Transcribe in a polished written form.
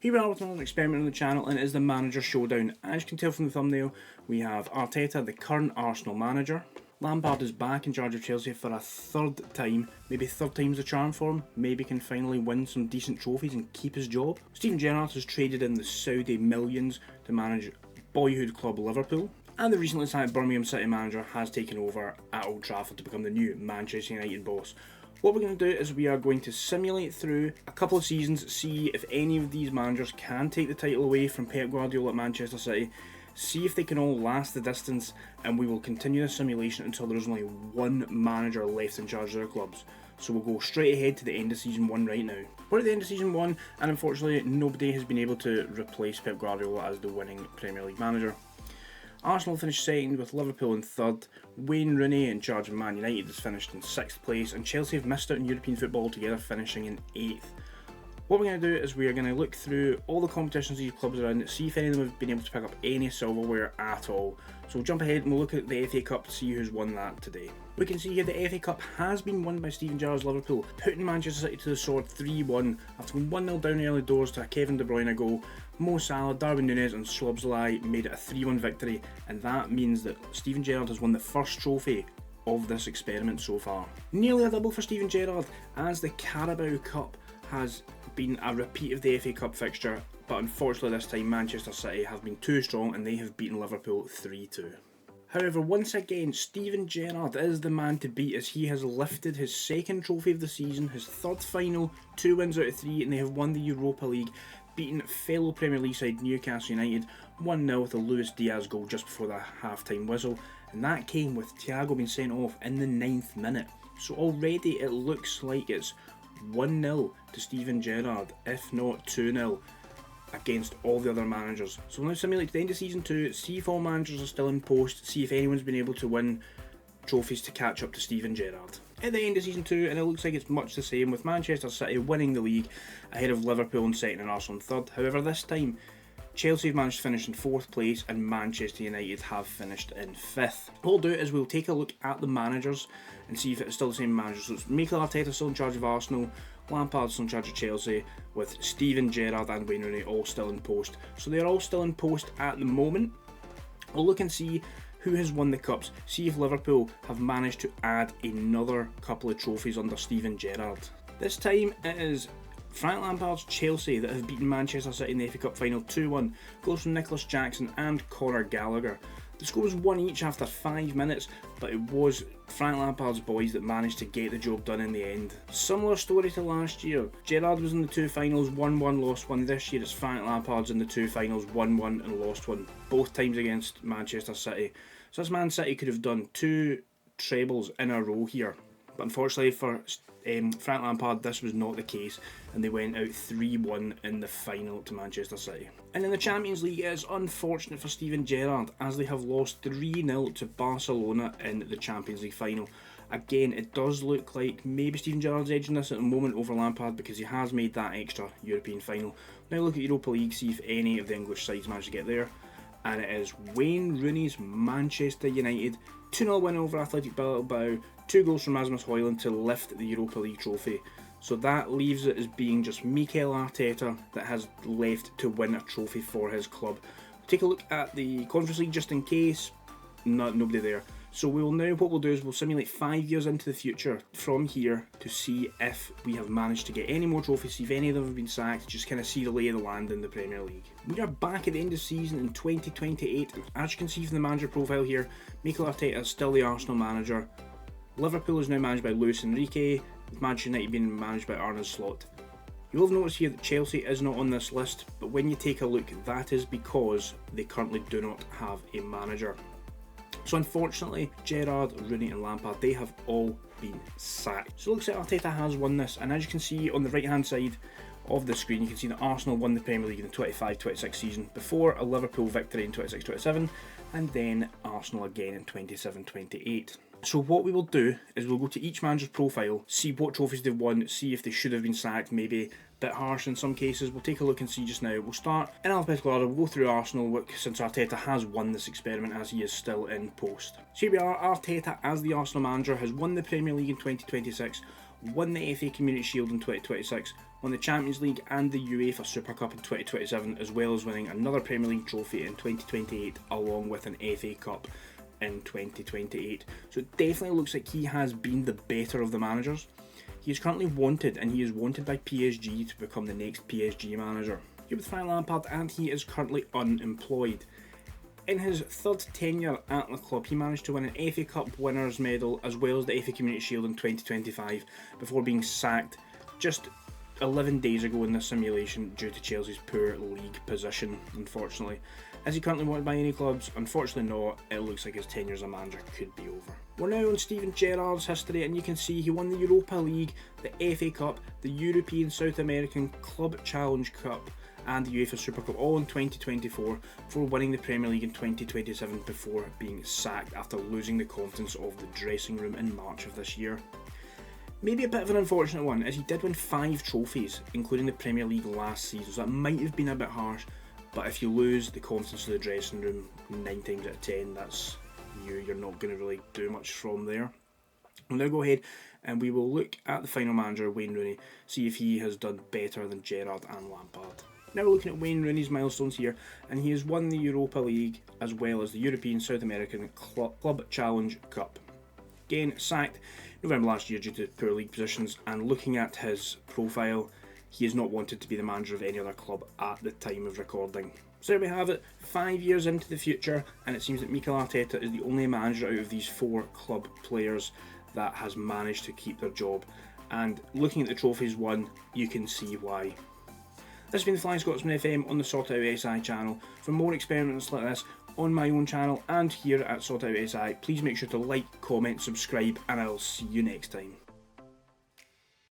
Here we are with another experiment on the channel, and it is the manager showdown. As you can tell from the thumbnail, we have Arteta, the current Arsenal manager. Lampard is back in charge of Chelsea for a third time. Maybe third time's the charm for him. Maybe can finally win some decent trophies and keep his job. Steven Gerrard has traded in the Saudi millions to manage boyhood club Liverpool. And the recently signed Birmingham City manager has taken over at Old Trafford to become the new Manchester United boss. What we're going to do is we are going to simulate through a couple of seasons, see if any of these managers can take the title away from Pep Guardiola at Manchester City, see if they can all last the distance, and we will continue the simulation until there's only one manager left in charge of their clubs. So we'll go straight ahead to the end of season 1 right now. We're at the end of season 1, and unfortunately nobody has been able to replace Pep Guardiola as the winning Premier League manager. Arsenal finished second with Liverpool in third. Wayne Rooney in charge of Man United has finished in 6th place, and Chelsea have missed out in European football altogether, finishing in 8th. What we're going to do is we are going to look through all the competitions these clubs are in, see if any of them have been able to pick up any silverware at all. So we'll jump ahead and we'll look at the FA Cup to see who's won that today. We can see here the FA Cup has been won by Steven Gerrard's Liverpool, putting Manchester City to the sword 3-1 after going 1-0 down early doors to a Kevin De Bruyne goal. Mo Salah, Darwin Núñez and Szoboszlai made it a 3-1 victory, and that means that Steven Gerrard has won the first trophy of this experiment so far. Nearly a double for Steven Gerrard, as the Carabao Cup has been a repeat of the FA Cup fixture, but unfortunately this time Manchester City have been too strong and they have beaten Liverpool 3-2. However, once again, Steven Gerrard is the man to beat, as he has lifted his second trophy of the season, his third final, 2 wins out of 3, and they have won the Europa League, beating fellow Premier League side Newcastle United 1-0 with a Luis Diaz goal just before the half-time whistle, and that came with Thiago being sent off in the 9th minute. So already it looks like it's 1-0 to Steven Gerrard, if not 2-0, against all the other managers. So we'll now simulate to the end of season 2, see if all managers are still in post, see if anyone's been able to win trophies to catch up to Steven Gerrard. At the end of season 2, and it looks like it's much the same, with Manchester City winning the league ahead of Liverpool in second and Arsenal in third. However, this time Chelsea have managed to finish in 4th place and Manchester United have finished in 5th. What we'll do is we'll take a look at the managers and see if it's still the same manager. So it's Mikel Arteta still in charge of Arsenal, Lampard still in charge of Chelsea, with Steven Gerrard and Wayne Rooney all still in post. So they're all still in post at the moment. We'll look and see who has won the cups, see if Liverpool have managed to add another couple of trophies under Steven Gerrard. This time it is Frank Lampard's Chelsea that have beaten Manchester City in the FA Cup final 2-1, goals from Nicholas Jackson and Conor Gallagher. The score was 1 each after 5 minutes, but it was Frank Lampard's boys that managed to get the job done in the end. Similar story to last year. Gerrard was in the 2 finals, 1-1, lost 1. This year it's Frank Lampard's in the 2 finals, 1-1 and lost 1, both times against Manchester City. So this Man City could have done 2 trebles in a row here, but unfortunately for Frank Lampard this was not the case, and they went out 3-1 in the final to Manchester City. And in the Champions League, it is unfortunate for Steven Gerrard, as they have lost 3-0 to Barcelona in the Champions League final. Again, it does look like maybe Steven Gerrard's edging this at the moment over Lampard, because he has made that extra European final. Now look at Europa League, see if any of the English sides manage to get there. And it is Wayne Rooney's Manchester United 2-0 win over Athletic Bilbao, 2 goals from Rasmus Højlund to lift the Europa League trophy. So that leaves it as being just Mikel Arteta that has left to win a trophy for his club. Take a look at the Conference League just in case. Nobody there. So what we'll do is we'll simulate 5 years into the future from here to see if we have managed to get any more trophies, see if any of them have been sacked, just kind of see the lay of the land in the Premier League. We are back at the end of season in 2028. As you can see from the manager profile here, Mikel Arteta is still the Arsenal manager. Liverpool is now managed by Luis Enrique, with Manchester United being managed by Arne Slot. You'll have noticed here that Chelsea is not on this list, but when you take a look, that is because they currently do not have a manager. So unfortunately, Gerrard, Rooney and Lampard, they have all been sacked. So it looks like Arteta has won this, and as you can see on the right hand side of the screen, you can see that Arsenal won the Premier League in the 25-26 season, before a Liverpool victory in 26-27, and then Arsenal again in 27-28. So what we will do is we'll go to each manager's profile, see what trophies they've won, see if they should have been sacked, maybe a bit harsh in some cases. We'll take a look and see just now. We'll start in alphabetical order, we'll go through Arsenal, since Arteta has won this experiment as he is still in post. So here we are, Arteta as the Arsenal manager has won the Premier League in 2026, won the FA Community Shield in 2026, won the Champions League and the UEFA Super Cup in 2027, as well as winning another Premier League trophy in 2028 along with an FA Cup in 2028. So it definitely looks like he has been the better of the managers. He is currently wanted, and he is wanted by PSG to become the next PSG manager. Here with Frank Lampard, and he is currently unemployed. In his third tenure at the club, he managed to win an FA Cup winners' medal as well as the FA Community Shield in 2025 before being sacked just 11 days ago in the simulation due to Chelsea's poor league position, unfortunately. Is he currently wanted by any clubs? Unfortunately not. It looks like his tenure as a manager could be over. We're now on Steven Gerrard's history, and you can see he won the Europa League, the FA Cup, the European South American Club Challenge Cup and the UEFA Super Cup all in 2024 before winning the Premier League in 2027 before being sacked after losing the confidence of the dressing room in March of this year. Maybe a bit of an unfortunate one, as he did win 5 trophies, including the Premier League last season, so that might have been a bit harsh, but if you lose the confidence of the dressing room 9 times out of 10, that's you're not going to really do much from there. We'll now go ahead and we will look at the final manager, Wayne Rooney, see if he has done better than Gerrard and Lampard. Now we're looking at Wayne Rooney's milestones here, and he has won the Europa League as well as the European South American Club Challenge Cup. Again, sacked November last year due to poor league positions, and looking at his profile, he is not wanted to be the manager of any other club at the time of recording. So there we have it, 5 years into the future, and it seems that Mikel Arteta is the only manager out of these 4 club players that has managed to keep their job. And looking at the trophies won, you can see why. This has been the Flying Scotsman FM on the Sort Out SI channel. For more experiments like this on my own channel and here at Sort Out SI, please make sure to like, comment, subscribe, and I'll see you next time.